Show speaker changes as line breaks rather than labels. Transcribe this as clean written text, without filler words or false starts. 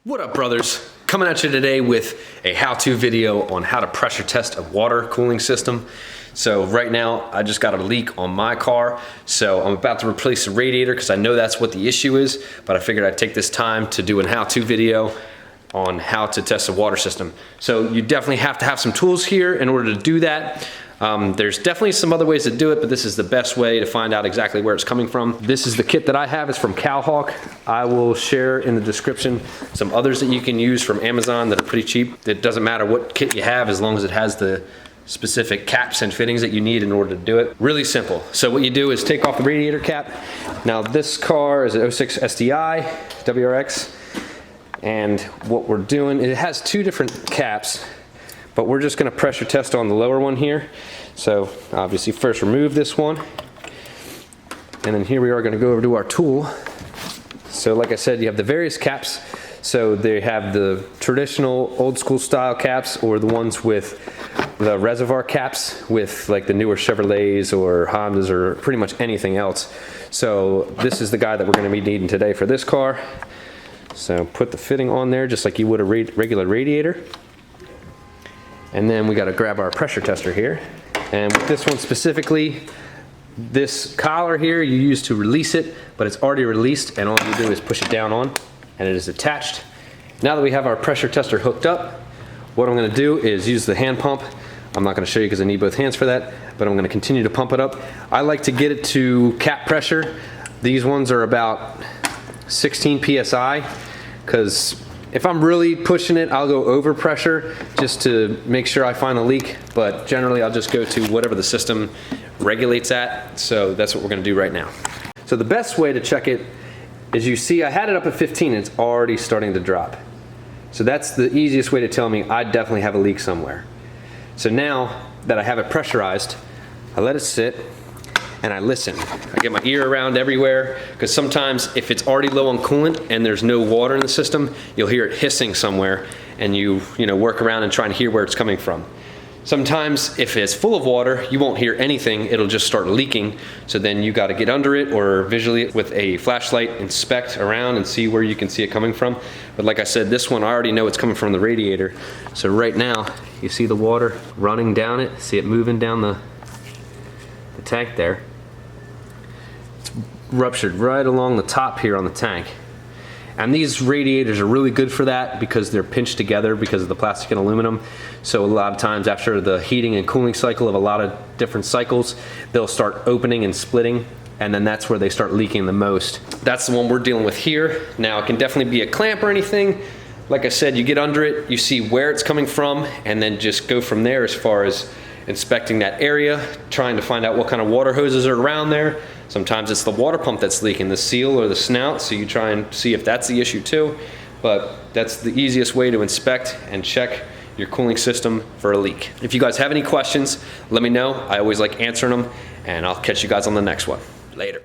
What up, brothers? Coming at you today with a how-to video on how to pressure test a water cooling system. So right now I just got a leak on my car, so I'm about to replace the radiator because I know that's what the issue is, but I figured I'd take this time to do a how-to video on how to test a water system. So you definitely have to have some tools here in order to do that. There's definitely some other ways to do it, but this is the best way to find out exactly where it's coming from. This is the kit that I have. It's from Cowhawk. I will share in the description some others that you can use from Amazon that are pretty cheap. It doesn't matter what kit you have as long as it has the specific caps and fittings that you need in order to do it. Really simple. So what you do is take off the radiator cap. Now this car is an 06 STI WRX, and what we're doing, it has two different caps, but we're just gonna pressure test on the lower one here. So obviously first remove this one, and then here we are gonna go over to our tool. So like I said, you have the various caps. So they have the traditional old school style caps, or the ones with the reservoir caps with like the newer Chevrolets or Hondas or pretty much anything else. So this is the guy that we're gonna be needing today for this car. So put the fitting on there just like you would a regular radiator. And then we got to grab our pressure tester here. And with this one specifically, this collar here you use to release it, but it's already released, and all you do is push it down on, and it is attached. Now that we have our pressure tester hooked up, what I'm going to do is use the hand pump. I'm not going to show you because I need both hands for that, but I'm going to continue to pump it up. I like to get it to cap pressure. These ones are about 16 psi, because if I'm really pushing it, I'll go over pressure just to make sure I find a leak, but generally I'll just go to whatever the system regulates at. So that's what we're gonna do right now. So the best way to check it is, you see I had it up at 15 and it's already starting to drop. So that's the easiest way to tell me I definitely have a leak somewhere. So now that I have it pressurized, I let it sit and I listen. I get my ear around everywhere, because sometimes if it's already low on coolant and there's no water in the system, you'll hear it hissing somewhere, and you work around and try and hear where it's coming from. Sometimes if it's full of water, you won't hear anything, it'll just start leaking. So then you got to get under it, or visually with a flashlight inspect around and see where you can see it coming from. But like I said, this one I already know it's coming from the radiator. So right now you see the water running down it, see it moving down the tank there. It's ruptured right along the top here on the tank. And these radiators are really good for that because they're pinched together because of the plastic and aluminum. So a lot of times after the heating and cooling cycle of a lot of different cycles, they'll start opening and splitting, and then that's where they start leaking the most. That's the one we're dealing with here. Now it can definitely be a clamp or anything. Like I said, you get under it, you see where it's coming from, and then just go from there as far as inspecting that area, trying to find out what kind of water hoses are around there. Sometimes it's the water pump that's leaking, the seal or the snout, so you try and see if that's the issue too. But that's the easiest way to inspect and check your cooling system for a leak. If you guys have any questions, let me know. I always like answering them, and I'll catch you guys on the next one. Later.